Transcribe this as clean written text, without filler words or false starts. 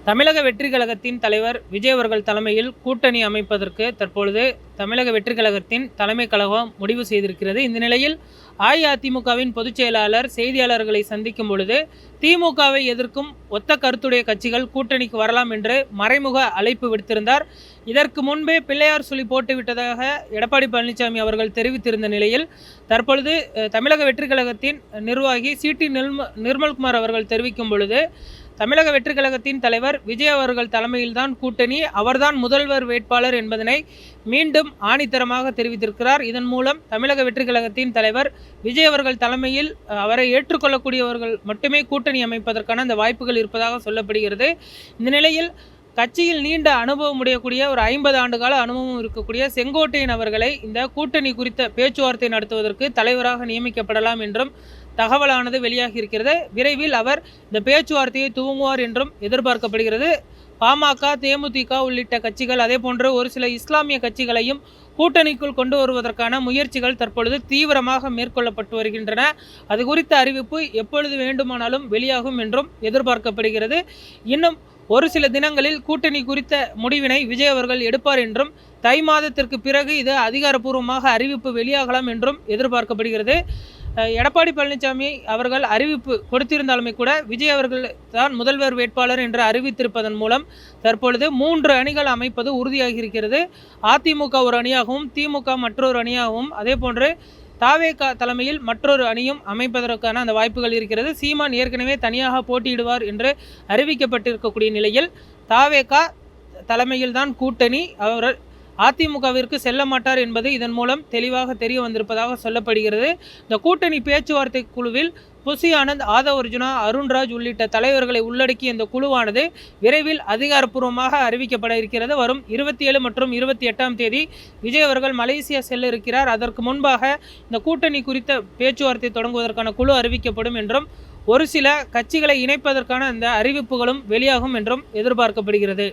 தமிழக வெற்றி கழகத்தின் தலைவர் விஜய் அவர்கள் தலைமையில் கூட்டணி அமைப்பதற்கு தற்பொழுது தமிழக வெற்றி கழகத்தின் தலைமை கழகம் முடிவு செய்திருக்கிறது. இந்த நிலையில் அஇஅதிமுகவின் பொதுச் செயலாளர் செய்தியாளர்களை சந்திக்கும் பொழுது திமுகவை எதிர்க்கும் ஒத்த கருத்துடைய கட்சிகள் கூட்டணிக்கு வரலாம் என்று மறைமுக அழைப்பு விடுத்திருந்தார். இதற்கு முன்பே பிள்ளையார் சொல்லி போட்டுவிட்டதாக எடப்பாடி பழனிசாமி அவர்கள் தெரிவித்திருந்த நிலையில் தற்பொழுது தமிழக வெற்றி கழகத்தின் நிர்வாகி சிடி நிர்மல்குமார் அவர்கள் தெரிவிக்கும் பொழுது தமிழக வெற்றி கழகத்தின் தலைவர் விஜய் அவர்கள் தலைமையில்தான் கூட்டணி, அவர்தான் முதல்வர் வேட்பாளர் என்பதனை மீண்டும் ஆணித்தரமாக தெரிவித்திருக்கிறார். இதன் மூலம் தமிழக வெற்றி கழகத்தின் தலைவர் விஜய் அவர்கள் தலைமையில் அவரை ஏற்றுக்கொள்ளக்கூடியவர்கள் மட்டுமே கூட்டணி அமைப்பதற்கான அந்த வாய்ப்புகள் இருப்பதாக சொல்லப்படுகிறது. இந்த நிலையில் கட்சியில் நீண்ட அனுபவம் உடையக்கூடிய ஒரு 50 ஆண்டுகால அனுபவம் இருக்கக்கூடிய செங்கோட்டையன் அவர்களை இந்த கூட்டணி குறித்த பேச்சுவார்த்தை நடத்துவதற்கு தலைவராக நியமிக்கப்படலாம் என்றும் தகவலானது வெளியாகி இருக்கிறது. விரைவில் அவர் இந்த பேச்சுவார்த்தையை துவங்குவார் என்றும் எதிர்பார்க்கப்படுகிறது. பாமக, தேமுதிக உள்ளிட்ட கட்சிகள் அதே போன்று ஒரு சில இஸ்லாமிய கட்சிகளையும் கூட்டணிக்குள் கொண்டு வருவதற்கான முயற்சிகள் தற்பொழுது தீவிரமாக மேற்கொள்ளப்பட்டு வருகின்றன. அது குறித்த அறிவிப்பு எப்பொழுது வேண்டுமானாலும் வெளியாகும் என்றும் எதிர்பார்க்கப்படுகிறது. இன்னும் ஒரு சில தினங்களில் கூட்டணி குறித்த முடிவினை விஜய் அவர்கள் எடுப்பார் என்றும் தை மாதத்திற்கு பிறகு இது அதிகாரப்பூர்வமாக அறிவிப்பு வெளியாகலாம் என்றும் எதிர்பார்க்கப்படுகிறது. எடப்பாடி பழனிசாமி அவர்கள் அறிவிப்பு கொடுத்திருந்தாலுமே கூட விஜய் அவர்கள் தான் முதல்வர் வேட்பாளர் என்று அறிவித்திருப்பதன் மூலம் தற்பொழுது 3 அணிகள் அமைப்பது உறுதியாகி இருக்கிறது. அதிமுக ஒரு அணியாகவும், திமுக மற்றொரு அணியாகவும், அதே போன்று தாவேகா தலைமையில் மற்றொரு அணியும் அமைப்பதற்கான அந்த வாய்ப்புகள் இருக்கிறது. சீமான் ஏற்கனவே தனியாக போட்டியிடுவார் என்று அறிவிக்கப்பட்டிருக்கக்கூடிய நிலையில் தாவேகா தலைமையில் தான் கூட்டணி, அவர் அதிமுகவிற்கு செல்ல மாட்டார் என்பது இதன் மூலம் தெளிவாக தெரிய வந்திருப்பதாக சொல்லப்படுகிறது. இந்த கூட்டணி பேச்சுவார்த்தை குழுவில் புசி ஆனந்த், ஆதவ் அர்ஜுனா, அருண்ராஜ் உள்ளிட்ட தலைவர்களை உள்ளடக்கிய இந்த குழுவானது விரைவில் அதிகாரப்பூர்வமாக அறிவிக்கப்பட இருக்கிறது. வரும் 27 மற்றும் 28ஆம் தேதி விஜய் அவர்கள் மலேசியா செல்ல இருக்கிறார். அதற்கு முன்பாக இந்த கூட்டணி குறித்த பேச்சுவார்த்தை தொடங்குவதற்கான குழு அறிவிக்கப்படும் என்றும் ஒரு சில கட்சிகளை இணைப்பதற்கான அந்த அறிவிப்புகளும் வெளியாகும் என்றும் எதிர்பார்க்கப்படுகிறது.